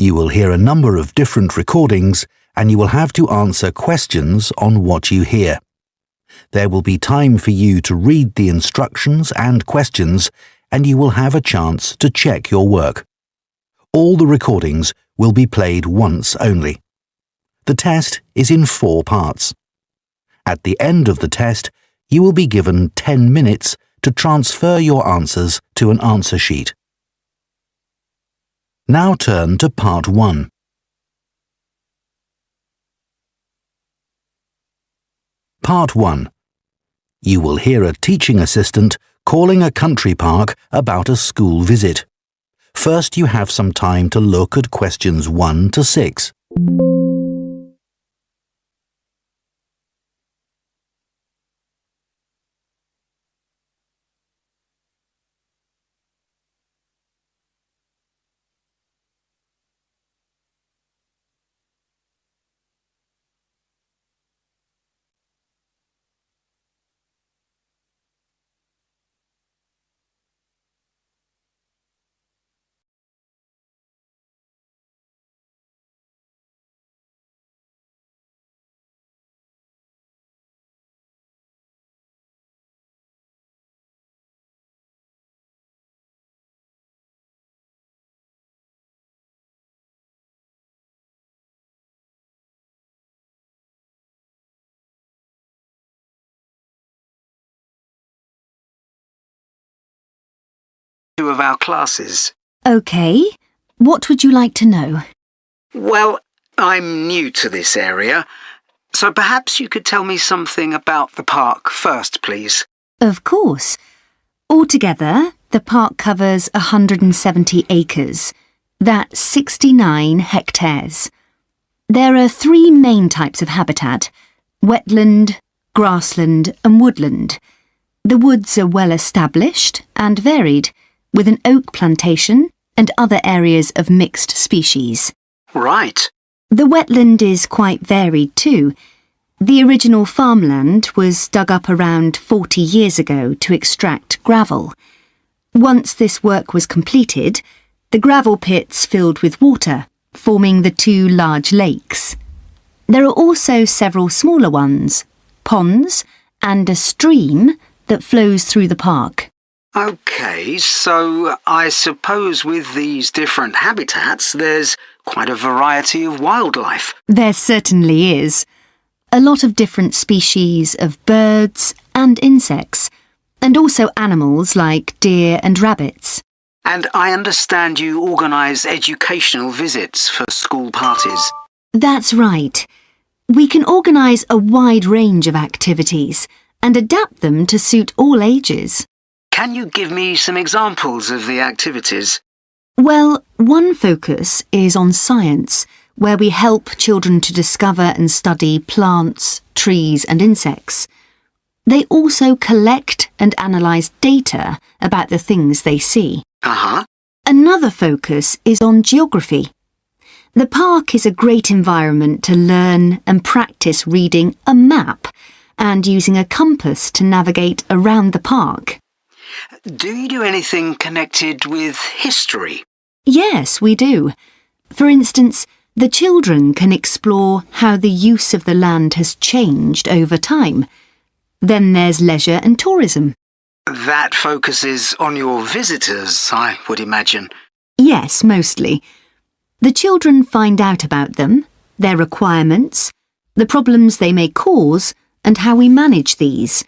You will hear a number of different recordings and you will have to answer questions on what you hear. There will be time for you to read the instructions and questions and you will have a chance to check your work. All the recordings will be played once only. The test is in 4 parts. At the end of the test, you will be given 10 minutes to transfer your answers to an answer sheet. Now turn to Part 1. Part 1. You will hear a teaching assistant calling a country park about a school visit. First, you have some time to look at questions 1 to 6. Of our classes. OK. What would you like to know? Well, I'm new to this area, so perhaps you could tell me something about the park first, please. Of course. Altogether, the park covers 170 acres. That's 69 hectares. There are 3 main types of habitat: wetland, grassland and woodland. The woods are well established and varied, with an oak plantation and other areas of mixed species. Right. The wetland is quite varied too. The original farmland was dug up around 40 years ago to extract gravel. Once this work was completed, the gravel pits filled with water, forming the 2 large lakes. There are also several smaller ones, ponds, and a stream that flows through the park. OK, so I suppose with these different habitats, there's quite a variety of wildlife. There certainly is. A lot of different species of birds and insects, and also animals like deer and rabbits. And I understand you organise educational visits for school parties. That's right. We can organise a wide range of activities and adapt them to suit all ages. Can you give me some examples of the activities? Well, one focus is on science, where we help children to discover and study plants, trees and insects. They also collect and analyse data about the things they see. Another focus is on geography. The park is a great environment to learn and practice reading a map and using a compass to navigate around the park. Do you do anything connected with history? Yes, we do. For instance, the children can explore how the use of the land has changed over time. Then there's leisure and tourism. That focuses on your visitors, I would imagine. Yes, mostly. The children find out about them, their requirements, the problems they may cause, and how we manage these.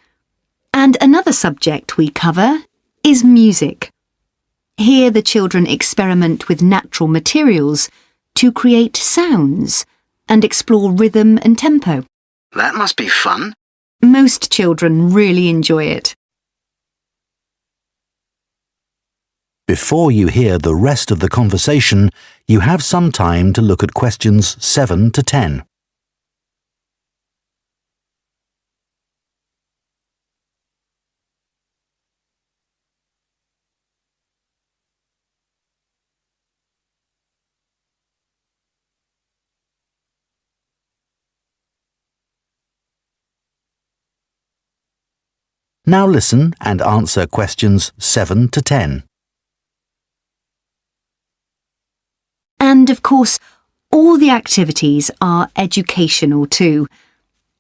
And another subject we cover is music. Here the children experiment with natural materials to create sounds and explore rhythm and tempo. That must be fun. Most children really enjoy it. Before you hear the rest of the conversation, you have some time to look at questions 7 to 10. Now listen and answer questions 7 to 10. And, of course, all the activities are educational too.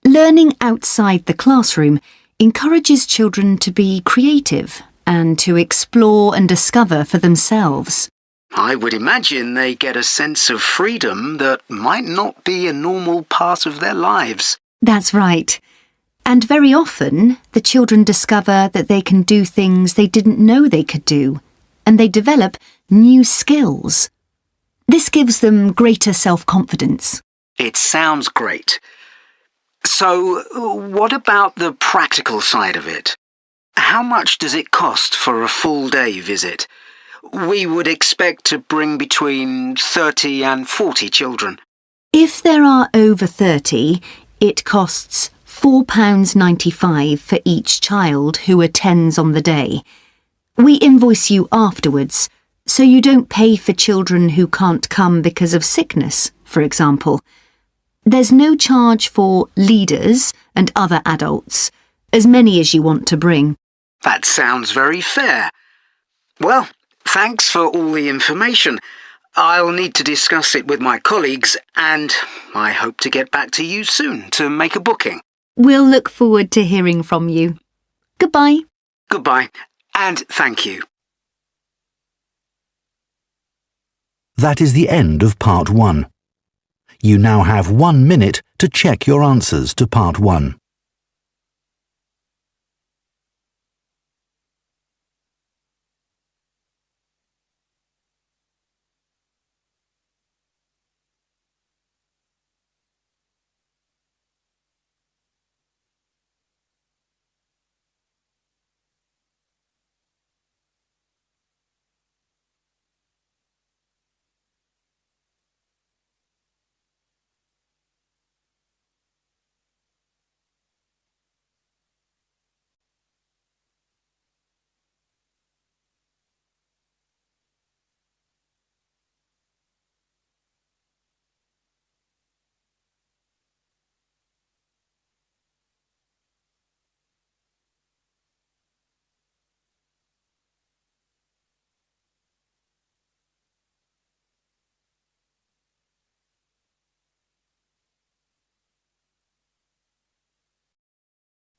Learning outside the classroom encourages children to be creative and to explore and discover for themselves. I would imagine they get a sense of freedom that might not be a normal part of their lives. That's right. And very often, the children discover that they can do things they didn't know they could do, and they develop new skills. This gives them greater self-confidence. It sounds great. So, what about the practical side of it? How much does it cost for a full-day visit? We would expect to bring between 30 and 40 children. If there are over 30, it costs £4.95 for each child who attends on the day. We invoice you afterwards, so you don't pay for children who can't come because of sickness, for example. There's no charge for leaders and other adults, as many as you want to bring. That sounds very fair. Well, thanks for all the information. I'll need to discuss it with my colleagues, and I hope to get back to you soon to make a booking. We'll look forward to hearing from you. Goodbye. Goodbye, and thank you. That is the end of Part 1. You now have 1 minute to check your answers to Part 1.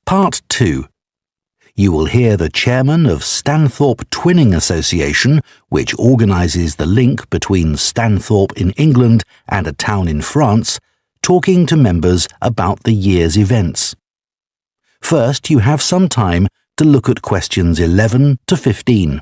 Part 2. You will hear the chairman of Stanthorpe Twinning Association, which organises the link between Stanthorpe in England and a town in France, talking to members about the year's events. First, you have some time to look at questions 11 to 15.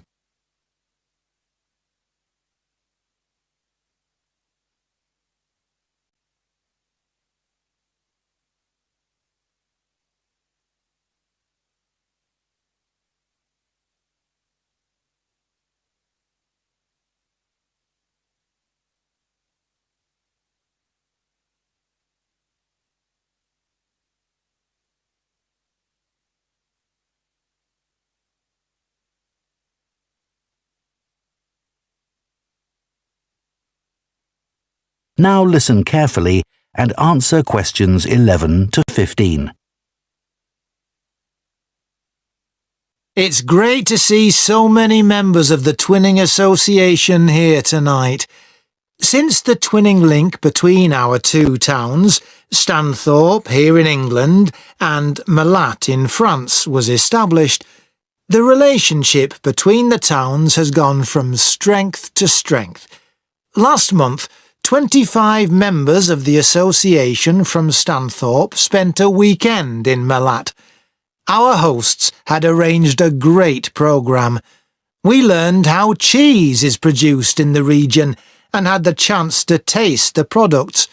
Now listen carefully and answer questions 11 to 15. It's great to see so many members of the Twinning Association here tonight. Since the twinning link between our two towns, Stanthorpe here in England and Malat in France, was established, the relationship between the towns has gone from strength to strength. Last month, 25 members of the association from Stanthorpe spent a weekend in Malat. Our hosts had arranged a great programme. We learned how cheese is produced in the region and had the chance to taste the products.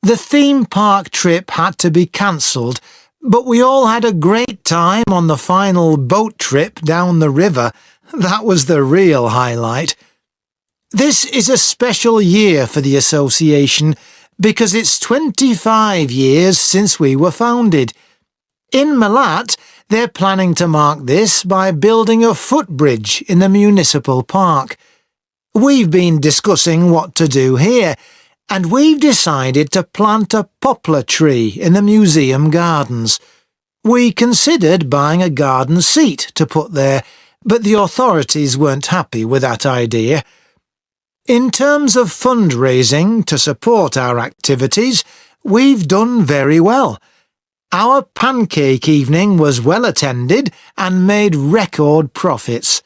The theme park trip had to be cancelled, but we all had a great time on the final boat trip down the river. That was the real highlight. This is a special year for the association because it's 25 years since we were founded. In Malat, they're planning to mark this by building a footbridge in the municipal park. We've been discussing what to do here, and we've decided to plant a poplar tree in the museum gardens. We considered buying a garden seat to put there, but the authorities weren't happy with that idea. In terms of fundraising to support our activities, we've done very well. Our pancake evening was well attended and made record profits.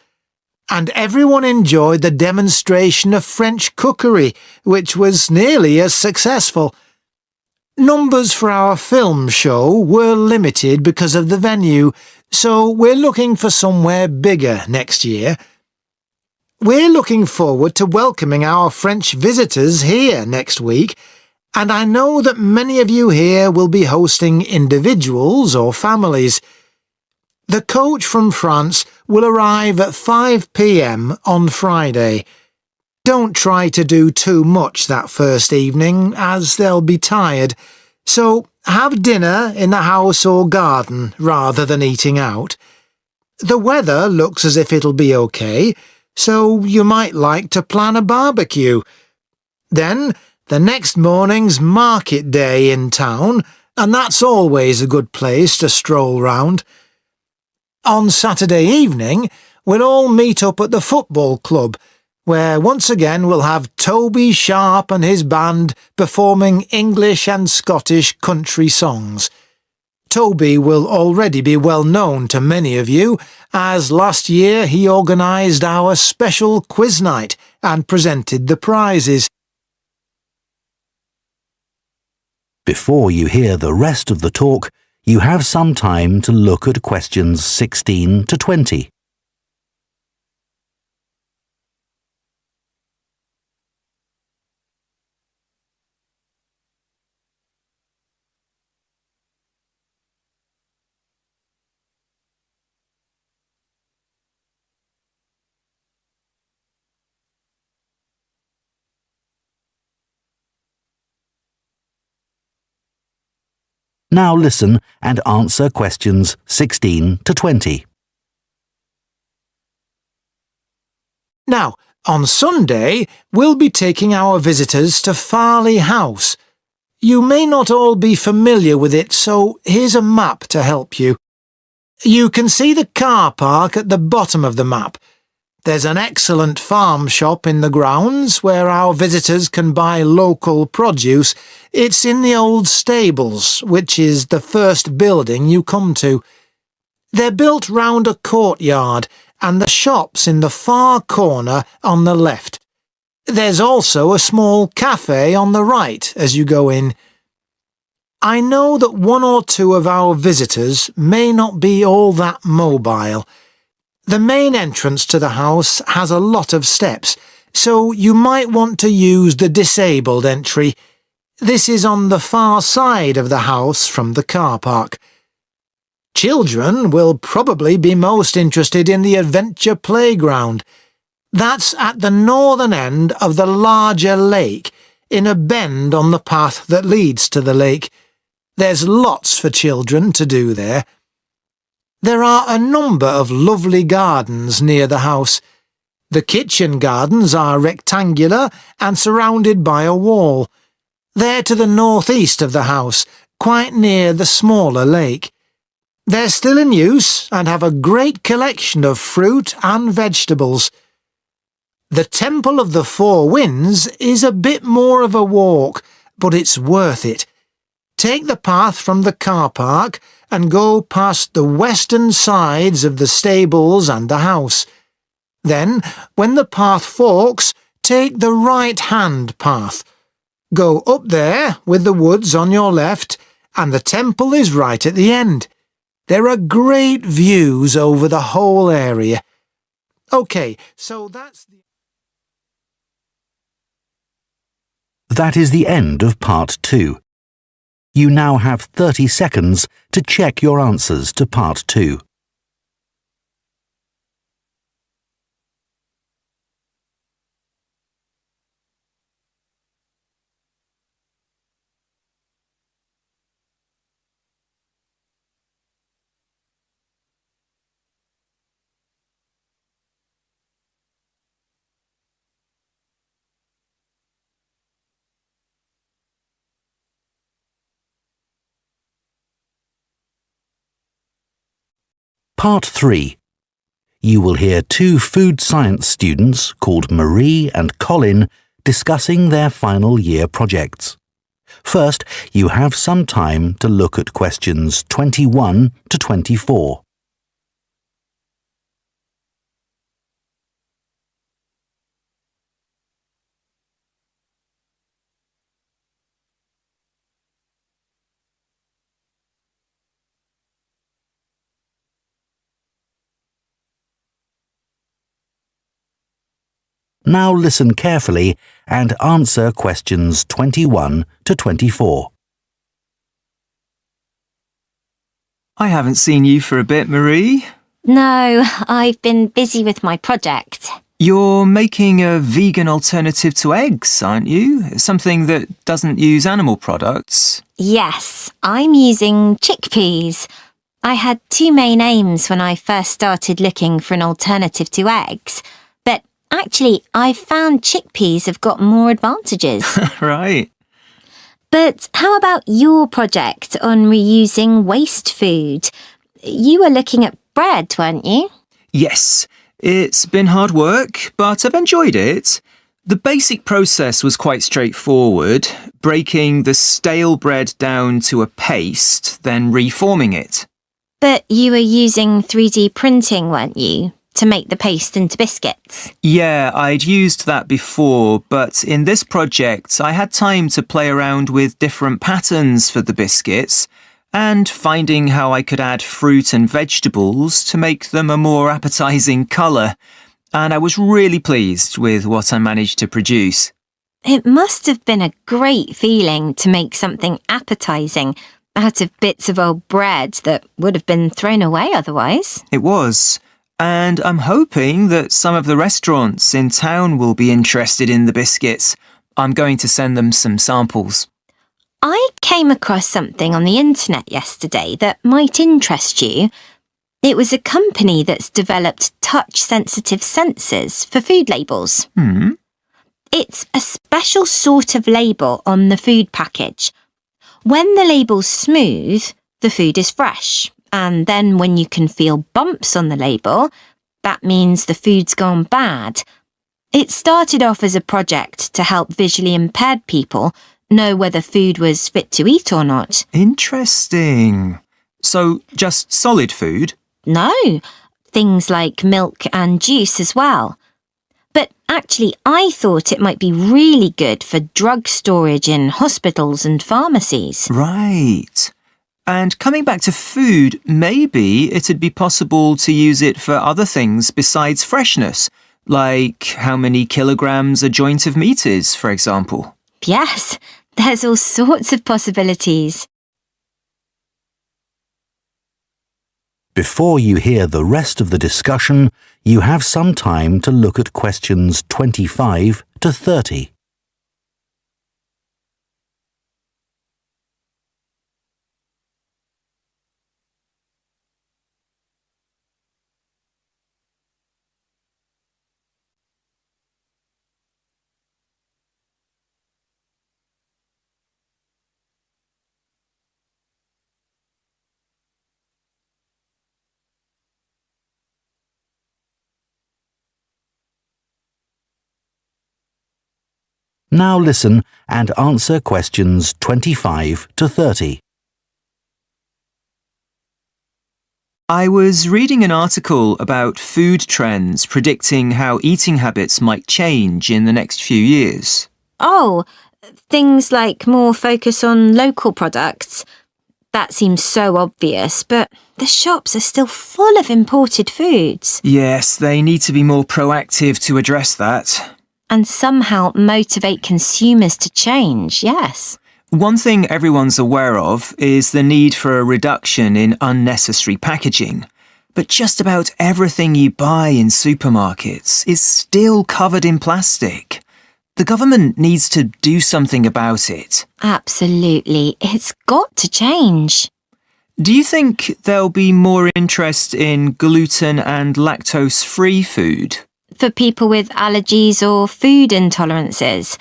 And everyone enjoyed the demonstration of French cookery, which was nearly as successful. Numbers for our film show were limited because of the venue, so we're looking for somewhere bigger next year. We're looking forward to welcoming our French visitors here next week, and I know that many of you here will be hosting individuals or families. The coach from France will arrive at 5 p.m. on Friday. Don't try to do too much that first evening, as they'll be tired, so have dinner in the house or garden rather than eating out. The weather looks as if it'll be okay, so you might like to plan a barbecue. Then, the next morning's market day in town, and that's always a good place to stroll round. On Saturday evening, we'll all meet up at the football club, where once again we'll have Toby Sharp and his band performing English and Scottish country songs. Toby will already be well known to many of you, as last year he organised our special quiz night and presented the prizes. Before you hear the rest of the talk, you have some time to look at questions 16 to 20. Now listen and answer questions 16 to 20. Now, on Sunday, we'll be taking our visitors to Farley House. You may not all be familiar with it, so here's a map to help you. You can see the car park at the bottom of the map. There's an excellent farm shop in the grounds where our visitors can buy local produce. It's in the old stables, which is the first building you come to. They're built round a courtyard, and the shop's in the far corner on the left. There's also a small cafe on the right as you go in. I know that one or two of our visitors may not be all that mobile. The main entrance to the house has a lot of steps, so you might want to use the disabled entry. This is on the far side of the house from the car park. Children will probably be most interested in the adventure playground. That's at the northern end of the larger lake, in a bend on the path that leads to the lake. There's lots for children to do there. There are a number of lovely gardens near the house. The kitchen gardens are rectangular and surrounded by a wall. They're to the northeast of the house, quite near the smaller lake. They're still in use and have a great collection of fruit and vegetables. The Temple of the Four Winds is a bit more of a walk, but it's worth it. Take the path from the car park and go past the western sides of the stables and the house. Then, when the path forks, take the right-hand path. Go up there with the woods on your left, and the temple is right at the end. There are great views over the whole area. OK, so That is the end of part 2. You now have 30 seconds to check your answers to part 2. Part 3. You will hear two food science students called Marie and Colin discussing their final year projects. First, you have some time to look at questions 21 to 24. Now listen carefully and answer questions 21 to 24. I haven't seen you for a bit, Marie. No, I've been busy with my project. You're making a vegan alternative to eggs, aren't you? Something that doesn't use animal products. Yes, I'm using chickpeas. I had two main aims when I first started looking for an alternative to eggs, but actually I found chickpeas have got more advantages. Right. But how about your project on reusing waste food? You were looking at bread, weren't you? Yes, it's been hard work, but I've enjoyed it. The basic process was quite straightforward, breaking the stale bread down to a paste, then reforming it. But you were using 3D printing, weren't you, to make the paste into biscuits? Yeah, I'd used that before, but in this project I had time to play around with different patterns for the biscuits and finding how I could add fruit and vegetables to make them a more appetizing colour. And I was really pleased with what I managed to produce. It must have been a great feeling to make something appetizing out of bits of old bread that would have been thrown away otherwise. It was. And I'm hoping that some of the restaurants in town will be interested in the biscuits. I'm going to send them some samples. I came across something on the internet yesterday that might interest you. It was a company that's developed touch-sensitive sensors for food labels. It's a special sort of label on the food package. When the label's smooth, the food is fresh. And then when you can feel bumps on the label, that means the food's gone bad. It started off as a project to help visually impaired people know whether food was fit to eat or not. Interesting. So, just solid food? No, things like milk and juice as well. But actually, I thought it might be really good for drug storage in hospitals and pharmacies. Right. And coming back to food, maybe it'd be possible to use it for other things besides freshness, like how many kilograms a joint of meat is, for example. Yes, there's all sorts of possibilities. Before you hear the rest of the discussion, you have some time to look at questions 25 to 30. Now listen and answer questions 25 to 30. I was reading an article about food trends predicting how eating habits might change in the next few years. Oh, things like more focus on local products. That seems so obvious, but the shops are still full of imported foods. Yes, they need to be more proactive to address that. And somehow motivate consumers to change, yes. One thing everyone's aware of is the need for a reduction in unnecessary packaging. But just about everything you buy in supermarkets is still covered in plastic. The government needs to do something about it. Absolutely. It's got to change. Do you think there'll be more interest in gluten and lactose-free food? For people with allergies or food intolerances?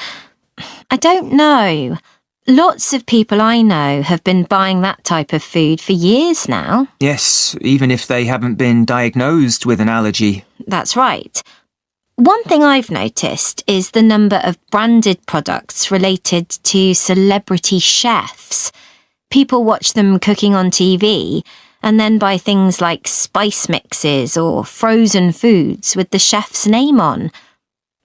I don't know. Lots of people I know have been buying that type of food for years now. Yes, even if they haven't been diagnosed with an allergy. That's right. One thing I've noticed is the number of branded products related to celebrity chefs. People watch them cooking on TV and then buy things like spice mixes or frozen foods with the chef's name on.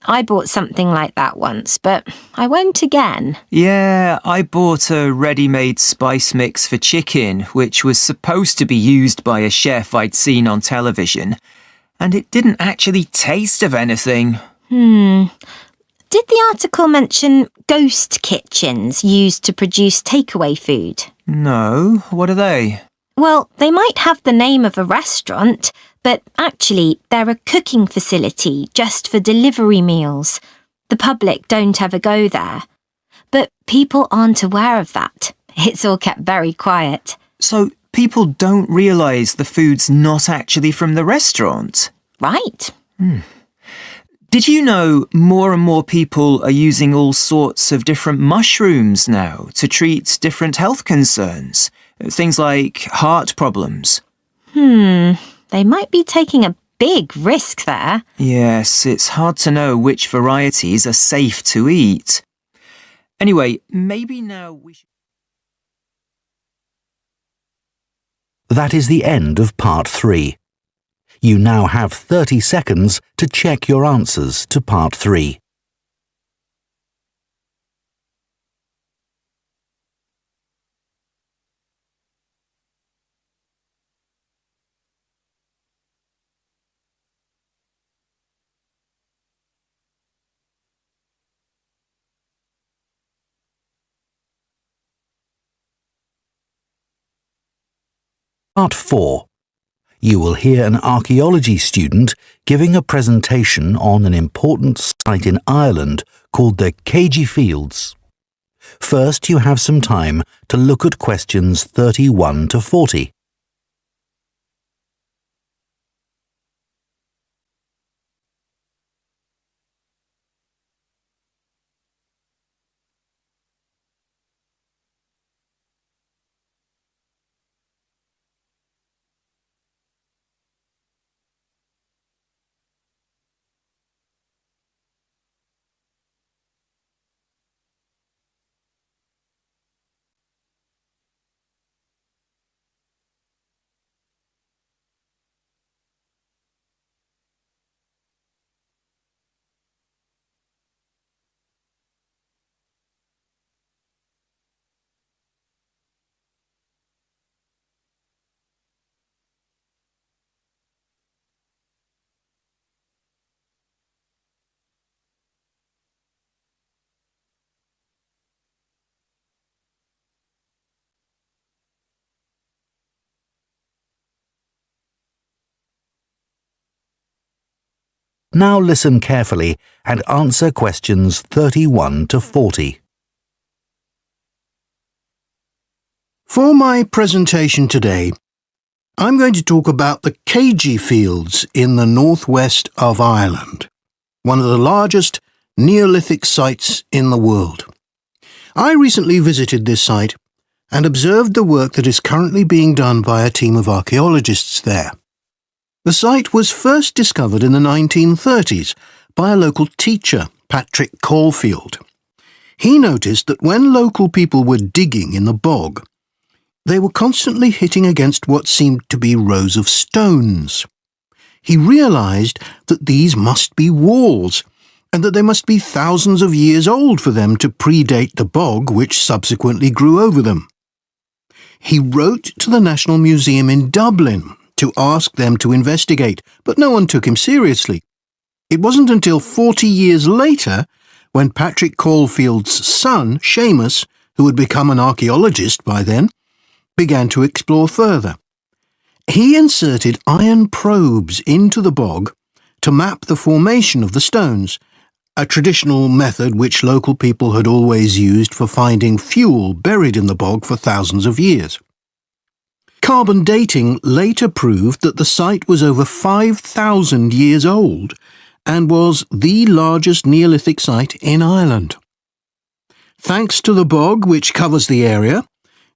I bought something like that once, but I won't again. Yeah, I bought a ready-made spice mix for chicken, which was supposed to be used by a chef I'd seen on television, and it didn't actually taste of anything. Did the article mention ghost kitchens used to produce takeaway food? No, what are they? Well, they might have the name of a restaurant, but actually they're a cooking facility just for delivery meals. The public don't ever go there. But people aren't aware of that. It's all kept very quiet. So people don't realise the food's not actually from the restaurant? Right. Did you know more and more people are using all sorts of different mushrooms now to treat different health concerns? Things like heart problems. They might be taking a big risk there. Yes, it's hard to know which varieties are safe to eat. Anyway, maybe now we should... That is the end of part 3. You now have 30 seconds to check your answers to part 3. Part 4. You will hear an archaeology student giving a presentation on an important site in Ireland called the Cagey Fields. First, you have some time to look at questions 31 to 40. Now listen carefully and answer questions 31 to 40. For my presentation today, I'm going to talk about the Cagey Fields in the northwest of Ireland, one of the largest Neolithic sites in the world. I recently visited this site and observed the work that is currently being done by a team of archaeologists there. The site was first discovered in the 1930s by a local teacher, Patrick Caulfield. He noticed that when local people were digging in the bog, they were constantly hitting against what seemed to be rows of stones. He realised that these must be walls, and that they must be thousands of years old for them to predate the bog which subsequently grew over them. He wrote to the National Museum in Dublin to ask them to investigate, but no one took him seriously. It wasn't until 40 years later, when Patrick Caulfield's son, Seamus, who had become an archaeologist by then, began to explore further. He inserted iron probes into the bog to map the formation of the stones, a traditional method which local people had always used for finding fuel buried in the bog for thousands of years. Carbon dating later proved that the site was over 5,000 years old and was the largest Neolithic site in Ireland. thanks to the bog which covers the area,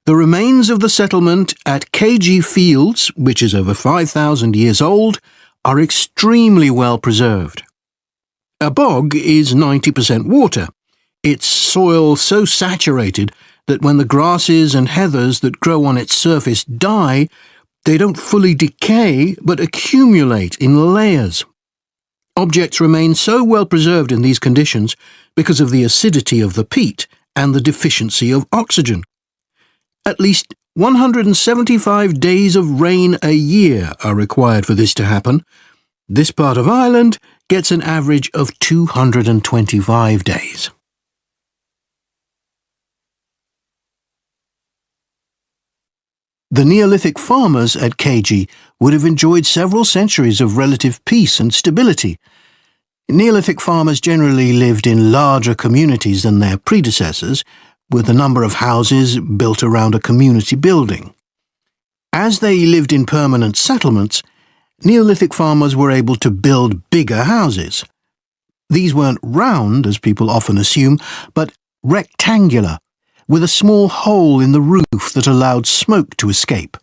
the remains of the settlement at KG Fields, which is over 5,000 years old, are extremely well preserved. A bog is 90% water. Its soil so saturated that when the grasses and heathers that grow on its surface die, they don't fully decay but accumulate in layers. Objects remain so well preserved in these conditions because of the acidity of the peat and the deficiency of oxygen. At least 175 days of rain a year are required for this to happen. This part of Ireland gets an average of 225 days. The Neolithic farmers at KG would have enjoyed several centuries of relative peace and stability. Neolithic farmers generally lived in larger communities than their predecessors, with a number of houses built around a community building. As they lived in permanent settlements, Neolithic farmers were able to build bigger houses. These weren't round, as people often assume, but rectangular, with a small hole in the roof that allowed smoke to escape.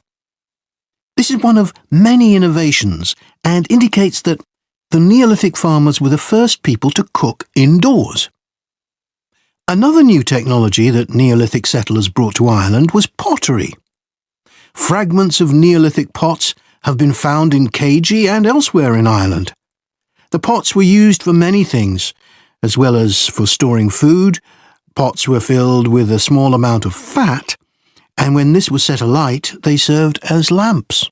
This is one of many innovations and indicates that the Neolithic farmers were the first people to cook indoors. Another new technology that Neolithic settlers brought to Ireland was pottery. Fragments of Neolithic pots have been found in KG and elsewhere in Ireland. The pots were used for many things, as well as for storing food. Pots were filled with a small amount of fat, and when this was set alight, they served as lamps.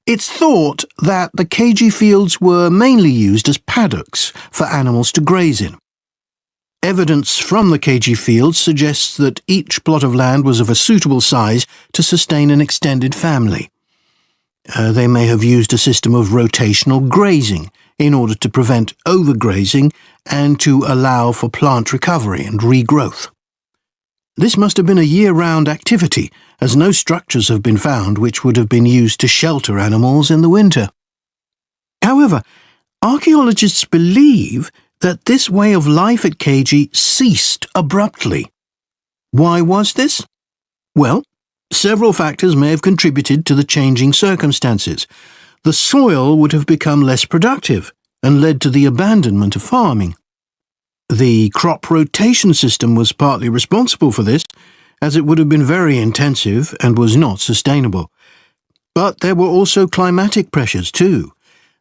It's thought that the KG fields were mainly used as paddocks for animals to graze in. Evidence from the KG fields suggests that each plot of land was of a suitable size to sustain an extended family. They may have used a system of rotational grazing in order to prevent overgrazing and to allow for plant recovery and regrowth. This must have been a year-round activity, as no structures have been found which would have been used to shelter animals in the winter. However, archaeologists believe that this way of life at KG ceased abruptly. Why was this? Well, several factors may have contributed to the changing circumstances. The soil would have become less productive and led to the abandonment of farming. The crop rotation system was partly responsible for this, as it would have been very intensive and was not sustainable. But there were also climatic pressures too.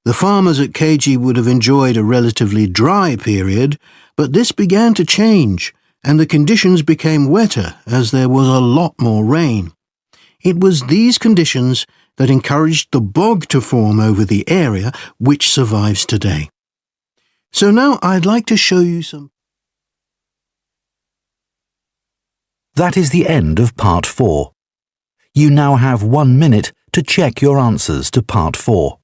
The farmers at KG would have enjoyed a relatively dry period, but this began to change, and the conditions became wetter as there was a lot more rain. It was these conditions that encouraged the bog to form over the area, which survives today. So now I'd like to show you some. That is the end of Part 4. You now have 1 minute to check your answers to Part 4.